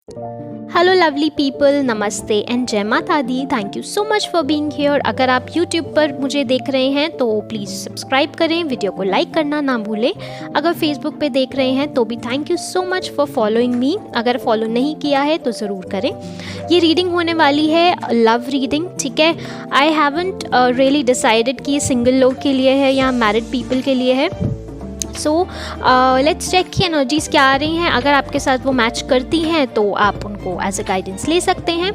Hello lovely people, नमस्ते and जय माता दी। Thank you so much for being here. अगर आप यूट्यूब पर मुझे देख रहे हैं तो प्लीज़ सब्सक्राइब करें, वीडियो को लाइक करना ना भूलें। अगर फेसबुक पे देख रहे हैं तो भी thank you so much for following me. अगर फॉलो नहीं किया है तो ज़रूर करें। ये रीडिंग होने वाली है लव रीडिंग, ठीक है। आई हैवंट रियली डिसाइडेड कि ये सिंगल लोग के लिए है या मैरिड पीपल के लिए है। सो लेट्स चेक कि एनर्जीज़ क्या आ रही हैं। अगर आपके साथ वो मैच करती हैं तो आप उनको एज अ गाइडेंस ले सकते हैं,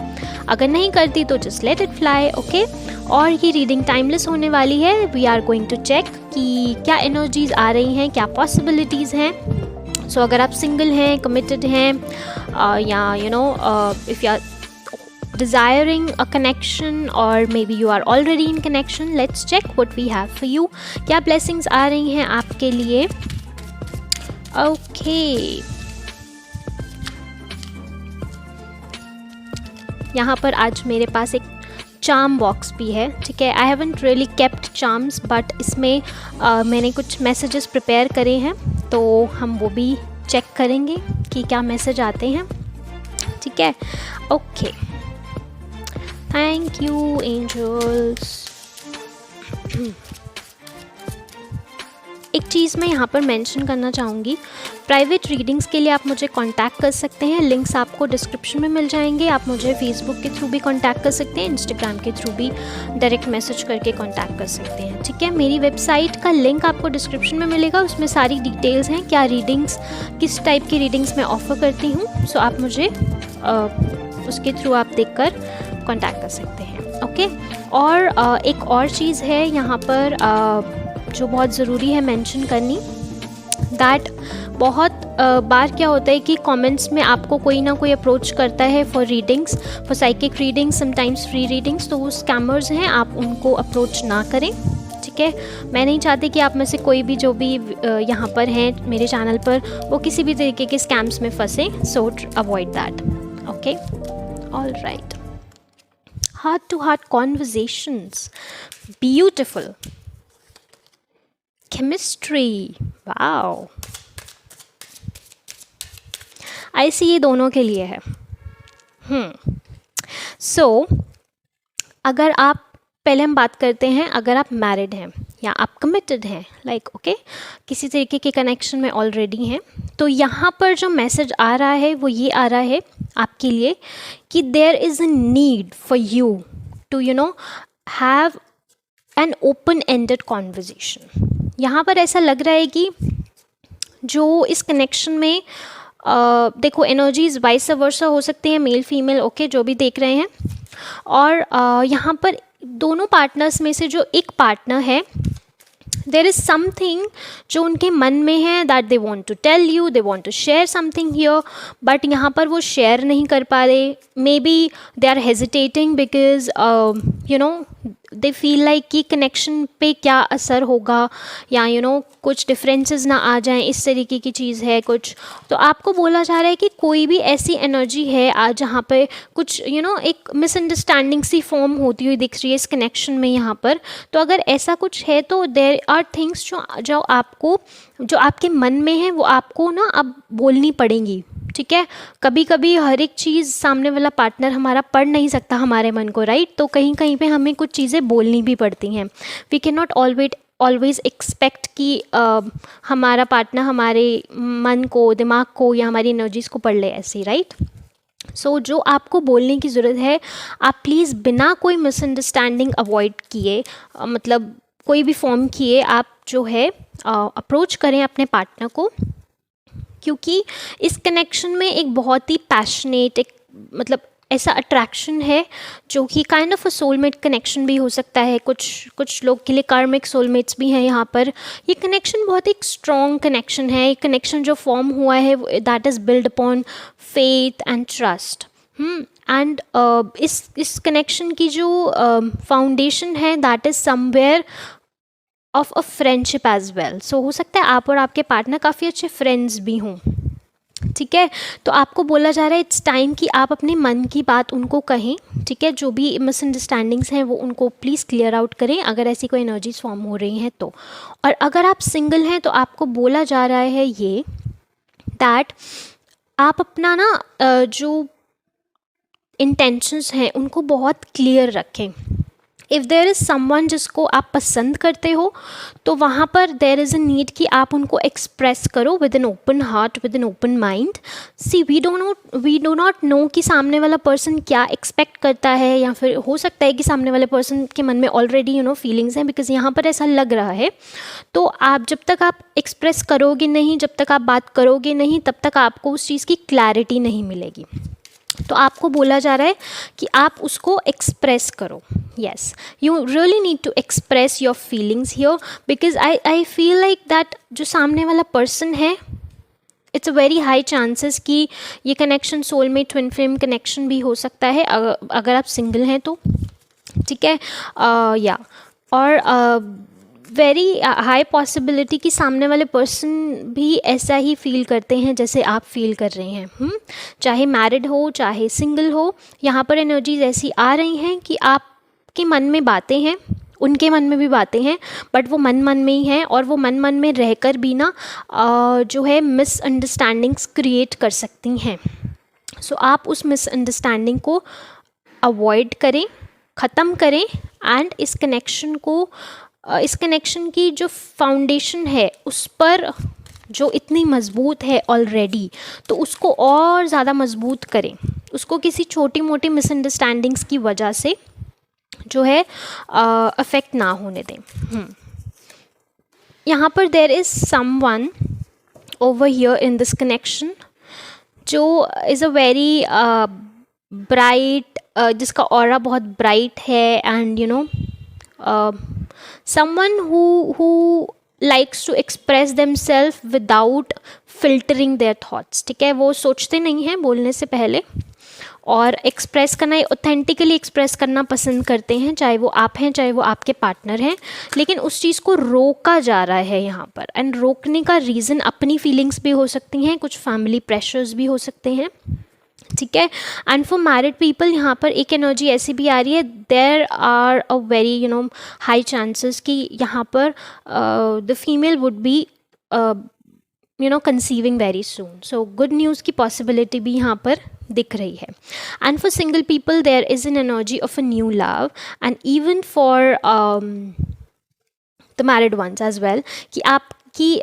अगर नहीं करती तो just let it fly, okay. और ये रीडिंग टाइमलेस होने वाली है। We are going to check कि क्या एनर्जीज़ आ रही हैं, क्या पॉसिबिलिटीज़ हैं। सो अगर आप सिंगल हैं, कमिटेड हैं, या you know if you are desiring a connection or maybe you are already in connection, let's check what we have for you. क्या blessings आ रही हैं आपके लिए? Okay. यहाँ पर आज मेरे पास एक चार्म बॉक्स भी है, ठीक है। I haven't really kept charms, but इसमें मैंने कुछ मैसेजेस प्रिपेयर करे हैं, तो हम वो भी चेक करेंगे कि क्या मैसेज आते हैं, ठीक है। Okay, thank you angels. एक चीज़ मैं यहाँ पर मेंशन करना चाहूँगी, प्राइवेट रीडिंग्स के लिए आप मुझे कांटेक्ट कर सकते हैं। लिंक्स आपको डिस्क्रिप्शन में मिल जाएंगे। आप मुझे फेसबुक के थ्रू भी कांटेक्ट कर सकते हैं, इंस्टाग्राम के थ्रू भी डायरेक्ट मैसेज करके कांटेक्ट कर सकते हैं, ठीक है। मेरी वेबसाइट का लिंक आपको डिस्क्रिप्शन में मिलेगा, उसमें सारी डिटेल्स हैं, क्या रीडिंग्स, किस टाइप की रीडिंग्स मैं ऑफ़र करती हूँ। सो आप मुझे उसके थ्रू आप देखकर कांटेक्ट कर सकते हैं, ओके। और एक और चीज़ है यहाँ पर जो बहुत ज़रूरी है मेंशन करनी, दैट बहुत बार क्या होता है कि कमेंट्स में आपको कोई ना कोई अप्रोच करता है for readings, for psychic readings, sometimes free readings. तो वो स्कैमर्स हैं, आप उनको अप्रोच ना करें, ठीक है। मैं नहीं चाहती कि आप में से कोई भी जो भी यहाँ पर हैं मेरे चैनल पर, वो किसी भी तरीके के स्कैम्स में फंसे। सो avoid that, okay. All right, heart to heart conversations, beautiful chemistry, wow, I see ये दोनों के लिए है। So अगर आप, पहले हम बात करते हैं, अगर आप मैरिड हैं या आप कमिटेड हैं, लाइक ओके, किसी तरीके के कनेक्शन में ऑलरेडी हैं, तो यहाँ पर जो मैसेज आ रहा है वो ये आ रहा है आपके लिए कि there is a need for you to have an open ended conversation. यहाँ पर ऐसा लग रहा है कि जो इस कनेक्शन में देखो, एनर्जीज वाइस वर्सा हो सकती हैं, मेल फीमेल, ओके, जो भी देख रहे हैं। और यहाँ पर दोनों पार्टनर्स में से जो एक पार्टनर है, देर इज़ समथिंग जो उनके मन में है, that they want to tell you, they want to share something here, but यहाँ पर वो शेयर नहीं कर पा रहे। Maybe they are hesitating because they feel like कि कनेक्शन पे क्या असर होगा, या कुछ डिफरेंसेस ना आ जाएं, इस तरीके की चीज़ है कुछ। तो आपको बोला जा रहा है कि कोई भी ऐसी एनर्जी है आज जहाँ पे कुछ एक मिसअंडरस्टैंडिंग सी फॉर्म होती हुई दिख रही है इस कनेक्शन में यहाँ पर। तो अगर ऐसा कुछ है तो देयर आर थिंग्स जो आपके मन में है वो आपको अब बोलनी पड़ेंगी, ठीक है। कभी कभी हर एक चीज़ सामने वाला पार्टनर हमारा पढ़ नहीं सकता हमारे मन को, राइट। तो कहीं कहीं पे हमें कुछ चीज़ें बोलनी भी पड़ती हैं। We can not always expect कि हमारा पार्टनर हमारे मन को, दिमाग को या हमारी एनर्जीज़ को पढ़ ले, ऐसे, राइट। सो जो आपको बोलने की ज़रूरत है, आप प्लीज़ बिना कोई मिसअंडरस्टैंडिंग अवॉइड किए, मतलब कोई भी फॉर्म किए, आप जो है अप्रोच करें अपने पार्टनर को, क्योंकि इस कनेक्शन में एक बहुत ही पैशनेट, एक मतलब ऐसा अट्रैक्शन है जो कि kind of a soulmate connection भी हो सकता है। कुछ लोग के लिए कार्मिक सोलमेट्स भी हैं यहाँ पर। ये कनेक्शन बहुत एक स्ट्रॉन्ग कनेक्शन है। एक कनेक्शन जो फॉर्म हुआ है that is build upon faith and trust. And इस कनेक्शन की जो फाउंडेशन है that is somewhere of a friendship as well. So हो सकता है आप और आपके पार्टनर काफ़ी अच्छे फ्रेंड्स भी हों, ठीक है। तो आपको बोला जा रहा है इट्स टाइम कि आप अपने मन की बात उनको कहें, ठीक है। जो भी मिसअंडरस्टैंडिंग्स हैं वो उनको प्लीज़ क्लियर आउट करें, अगर ऐसी कोई एनर्जीज फॉर्म हो रही हैं तो। और अगर आप सिंगल हैं तो आपको बोला जा रहा है ये दैट आप अपना ना जो इंटेंशंस हैं उनको बहुत क्लियर रखें। इफ़ देयर इज़ समवन जिसको आप पसंद करते हो तो वहाँ पर देयर इज़ अ नीड कि आप उनको एक्सप्रेस करो with an open heart, with an open mind. See we do not know कि सामने वाला पर्सन क्या एक्सपेक्ट करता है, या फिर हो सकता है कि सामने वाले पर्सन के मन में ऑलरेडी फीलिंग्स हैं, बिकॉज यहाँ पर ऐसा लग रहा है। तो आप जब तक आप एक्सप्रेस करोगे नहीं, जब तक आप बात करोगे नहीं, तब तक आपको उस चीज़ की क्लैरिटी नहीं मिलेगी। तो आपको बोला जा रहा है कि आप उसको एक्सप्रेस करो। Yes, you really need to express your feelings here, because I feel like that जो सामने वाला पर्सन है, it's a very high chances कि ये connection soulmate twin flame connection भी हो सकता है अगर आप सिंगल हैं तो, ठीक है। या और वेरी हाई पॉसिबिलिटी कि सामने वाले पर्सन भी ऐसा ही फील करते हैं जैसे आप फील कर रहे हैं। चाहे मैरिड हो चाहे सिंगल हो, यहाँ पर एनर्जीज ऐसी आ रही हैं कि आपके मन में बातें हैं, उनके मन में भी बातें हैं, बट वो मन मन में ही हैं, और वो मन मन में रहकर भी ना जो है मिसअंडरस्टैंडिंग्स क्रिएट कर सकती हैं। सो आप उस मिसअंडरस्टैंडिंग को अवॉइड करें, ख़त्म करें, एंड इस कनेक्शन की जो फाउंडेशन है उस पर जो इतनी मज़बूत है ऑलरेडी, तो उसको और ज़्यादा मज़बूत करें, उसको किसी छोटी मोटी मिसअंडरस्टैंडिंग्स की वजह से जो है अफेक्ट ना होने दें। यहाँ पर there is someone over here in this connection जो इज़ अ वेरी ब्राइट, जिसका ऑरा बहुत ब्राइट है, and someone who likes to express themselves without filtering their thoughts, ठीक है। वो सोचते नहीं हैं बोलने से पहले, और एक्सप्रेस करना, ऑथेंटिकली एक्सप्रेस करना पसंद करते हैं, चाहे वो आप हैं चाहे वो आपके पार्टनर हैं। लेकिन उस चीज़ को रोका जा रहा है यहाँ पर, एंड रोकने का रीज़न अपनी फीलिंग्स भी हो सकती हैं, कुछ फैमिली प्रेशर्स भी हो सकते हैं, ठीक है। एंड फॉर मैरिड पीपल यहाँ पर एक एनर्जी ऐसी भी आ रही है, there are a very high chances कि यहाँ पर the female would be conceiving very soon. So good news की पॉसिबिलिटी भी यहाँ पर दिख रही है। And for single people there is an energy of a new love, and even for the married ones as well, कि आपकी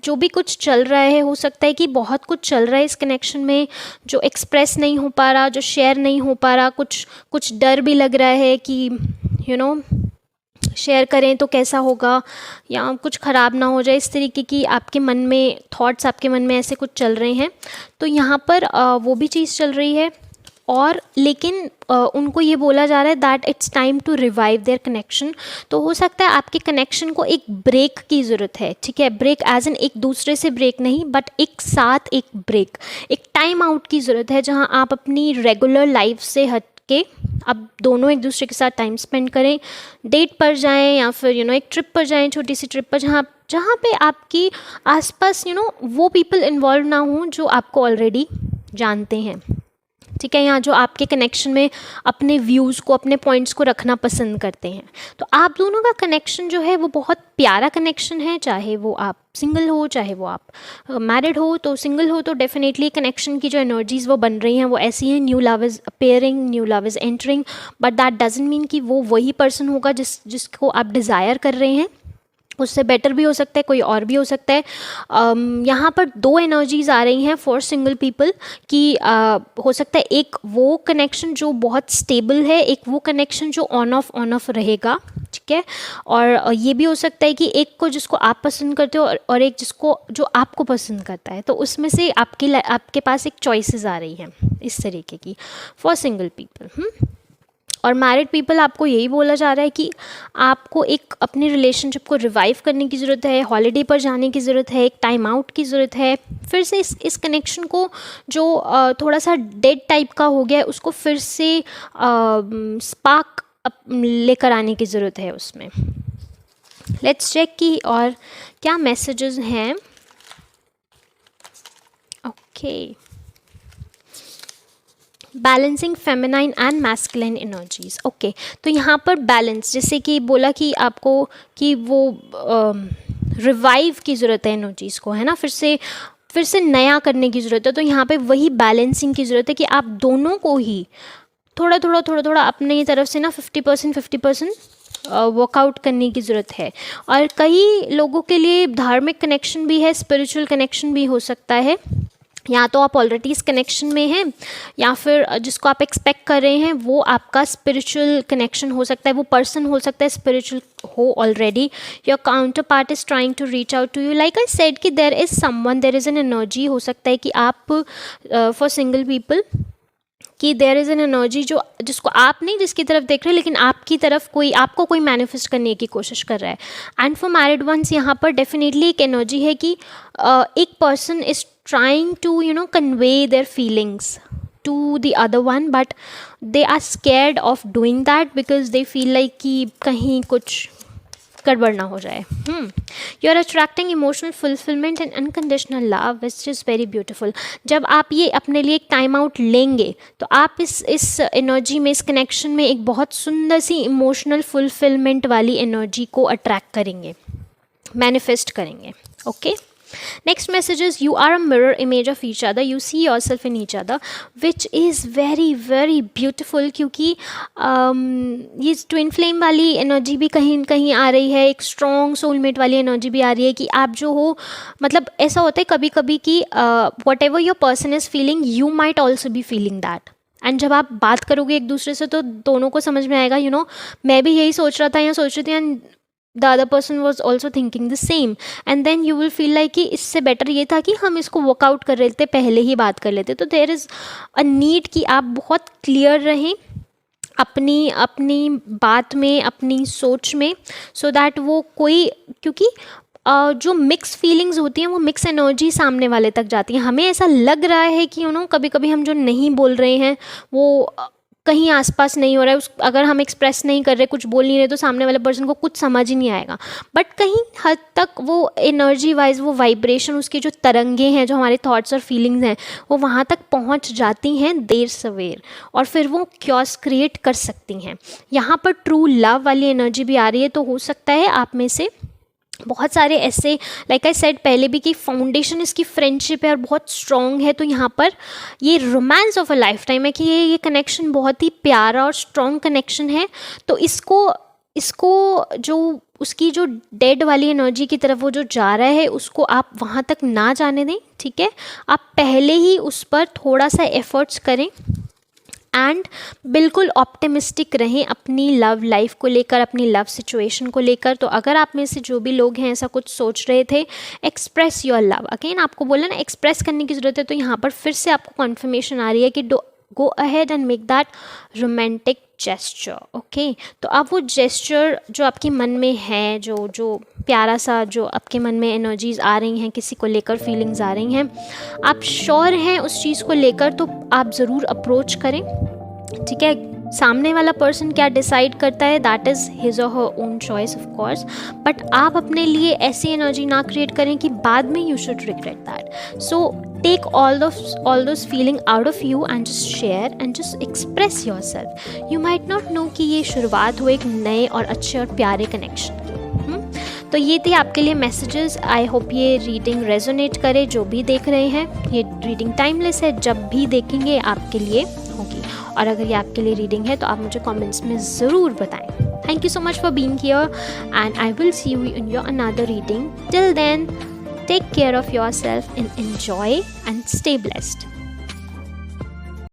जो भी कुछ चल रहा है, हो सकता है कि बहुत कुछ चल रहा है इस कनेक्शन में जो एक्सप्रेस नहीं हो पा रहा, जो शेयर नहीं हो पा रहा, कुछ डर भी लग रहा है कि शेयर करें तो कैसा होगा, या कुछ ख़राब ना हो जाए, इस तरीके की आपके मन में थॉट्स, आपके मन में ऐसे कुछ चल रहे हैं। तो यहाँ पर वो भी चीज़ चल रही है, और लेकिन उनको ये बोला जा रहा है that it's time to revive their connection. तो हो सकता है आपके कनेक्शन को एक ब्रेक की ज़रूरत है, ठीक है। ब्रेक एज एन एक दूसरे से ब्रेक नहीं, बट एक साथ एक ब्रेक, एक टाइम आउट की ज़रूरत है, जहां आप अपनी रेगुलर लाइफ से हट के अब दोनों एक दूसरे के साथ टाइम स्पेंड करें, डेट पर जाएं, या फिर एक ट्रिप पर जाएं, छोटी सी ट्रिप पर, जहाँ पे आपकी आसपास वो पीपल इन्वॉल्व ना हों जो आपको ऑलरेडी जानते हैं, ठीक है, यहाँ जो आपके कनेक्शन में अपने व्यूज़ को, अपने पॉइंट्स को रखना पसंद करते हैं। तो आप दोनों का कनेक्शन जो है वो बहुत प्यारा कनेक्शन है, चाहे वो आप सिंगल हो चाहे वो आप मैरिड हो। तो सिंगल हो तो डेफिनेटली कनेक्शन की जो एनर्जीज़ वो बन रही हैं वो ऐसी हैं, new love is appearing, new love is entering, but that doesn't mean कि वो वही पर्सन होगा जिसको आप डिज़ायर कर रहे हैं। उससे बेटर भी हो सकता है, कोई और भी हो सकता है। यहाँ पर दो एनर्जीज़ आ रही हैं फॉर सिंगल पीपल कि हो सकता है एक वो कनेक्शन जो बहुत स्टेबल है, एक वो कनेक्शन जो ऑन ऑफ रहेगा, ठीक है। और ये भी हो सकता है कि एक को जिसको आप पसंद करते हो और एक जिसको जो आपको पसंद करता है, तो उसमें से आपके पास एक चॉइसेस आ रही हैं इस तरीके की फॉर सिंगल पीपल। और मैरिड पीपल आपको यही बोला जा रहा है कि आपको एक अपनी रिलेशनशिप को रिवाइव करने की ज़रूरत है, हॉलीडे पर जाने की ज़रूरत है, एक टाइम आउट की ज़रूरत है, फिर से इस कनेक्शन को जो थोड़ा सा डेड टाइप का हो गया है उसको फिर से स्पार्क लेकर आने की ज़रूरत है उसमें। लेट्स चेक कि और क्या मैसेजेस हैं। Okay, balancing feminine and masculine energies. Okay, तो यहाँ पर बैलेंस, जैसे कि बोला कि आपको कि वो रिवाइव की ज़रूरत है एनर्जीज़ को, है ना, फिर फिर से नया करने की ज़रूरत है। तो यहाँ पे वही बैलेंसिंग की ज़रूरत है कि आप दोनों को ही थोड़ा थोड़ा अपनी तरफ से ना 50% वर्कआउट करने की ज़रूरत है। और कई लोगों के लिए धार्मिक कनेक्शन भी है, स्पिरिचुअल कनेक्शन भी हो सकता है। या तो आप ऑलरेडी इस कनेक्शन में हैं, या फिर जिसको आप एक्सपेक्ट कर रहे हैं वो आपका स्पिरिचुअल कनेक्शन हो सकता है, वो पर्सन हो सकता है स्पिरिचुअल हो already. Your counterpart is trying to reach out to you, like I said कि there is someone, there is an energy. हो सकता है कि आप फॉर सिंगल पीपल कि देयर इज़ एन एनर्जी जिसको आप नहीं, जिसकी तरफ देख रहे हैं, लेकिन आपकी तरफ कोई आपको कोई मैनिफेस्ट करने की कोशिश कर रहा है। एंड फॉर मैरिड वंस यहाँ पर डेफिनेटली एक एनर्जी है कि एक person is trying to convey their feelings to the other one, but they are scared of doing that because they feel like कि कहीं कुछ गड़बड़ ना हो जाए। You are attracting emotional fulfillment and unconditional love, which is very beautiful। जब आप ये अपने लिए एक टाइम आउट लेंगे तो आप इस एनर्जी में, इस कनेक्शन में एक बहुत सुंदर सी इमोशनल फुलफिलमेंट वाली एनर्जी को अट्रैक्ट करेंगे, मैनिफेस्ट करेंगे। Okay, next message is you are a mirror image of each other, you see yourself in each other, which is very very beautiful। क्योंकि ये ट्विन फ्लेम वाली एनर्जी भी कहीं कहीं आ रही है, एक स्ट्रॉन्ग सोलमेट वाली एनर्जी भी आ रही है कि आप जो हो, मतलब ऐसा होता है कभी कभी कि what ever your person is feeling you might also be feeling that. And जब आप बात करोगे एक दूसरे से तो दोनों को समझ में आएगा, मैं भी यही सोच रहा था या सोच रही थी, and the other person was also thinking the same, and then you will feel like कि इससे बेटर ये था कि हम इसको वर्कआउट कर लेते, पहले ही बात कर लेते। तो देयर इज़ अ नीड कि आप बहुत क्लियर रहें अपनी बात में, अपनी सोच में, सो दैट वो कोई, क्योंकि जो मिक्स फीलिंग्स होती हैं वो मिक्स एनर्जी सामने वाले तक जाती हैं। हमें ऐसा लग रहा है कि कभी कभी हम जो नहीं बोल रहे हैं वो कहीं आसपास नहीं हो रहा है, अगर हम एक्सप्रेस नहीं कर रहे, कुछ बोल नहीं रहे, तो सामने वाले पर्सन को कुछ समझ ही नहीं आएगा। बट कहीं हद तक वो एनर्जी वाइज, वो वाइब्रेशन, उसकी जो तरंगे हैं, जो हमारे थॉट्स और फीलिंग्स हैं, वो वहाँ तक पहुँच जाती हैं देर सवेर, और फिर वो क्योस क्रिएट कर सकती हैं। यहाँ पर ट्रू लव वाली एनर्जी भी आ रही है। तो हो सकता है आप में से बहुत सारे ऐसे, लाइक आई सेड पहले भी, कि फाउंडेशन इसकी फ्रेंडशिप है और बहुत स्ट्रॉन्ग है। तो यहाँ पर ये romance of a life time है कि ये कनेक्शन बहुत ही प्यारा और स्ट्रॉन्ग कनेक्शन है। तो इसको जो उसकी जो डेड वाली एनर्जी की तरफ वो जो जा रहा है, उसको आप वहाँ तक ना जाने दें। ठीक है, आप पहले ही उस पर थोड़ा सा एफर्ट्स करें एंड बिल्कुल ऑप्टिमिस्टिक रहें अपनी लव लाइफ को लेकर, अपनी लव सिचुएशन को लेकर। तो अगर आप में से जो भी लोग हैं ऐसा कुछ सोच रहे थे, एक्सप्रेस योर लव। अगेन आपको बोला ना, एक्सप्रेस करने की ज़रूरत है। तो यहाँ पर फिर से आपको कन्फर्मेशन आ रही है कि go ahead and make that romantic gesture. Okay, तो अब वो जेस्चर जो आपके मन में है, जो प्यारा सा, जो आपके मन में एनर्जीज आ रही हैं, किसी को लेकर फीलिंग्स आ रही हैं, आप श्योर हैं उस चीज़ को लेकर, तो आप ज़रूर अप्रोच करें। ठीक है, सामने वाला पर्सन क्या डिसाइड करता है, दैट इज़ हिज और her own choice of course, but आप अपने लिए ऐसी एनर्जी ना क्रिएट करें कि बाद में you should regret that. So take all those feeling out of you and just share and just express yourself। you might not know कि ये शुरुआत हो एक नए और अच्छे और प्यारे कनेक्शन की। तो ये थे आपके लिए मैसेजेस। आई होप ये रीडिंग रेजोनेट करे जो भी देख रहे हैं। ये रीडिंग टाइमलेस है, जब भी देखेंगे आपके लिए होगी। और अगर ये आपके लिए रीडिंग है तो आप मुझे कमेंट्स में ज़रूर बताएं। Thank you so much for being here, and I will see you in your another reading. Till then, take care of yourself and enjoy and stay blessed.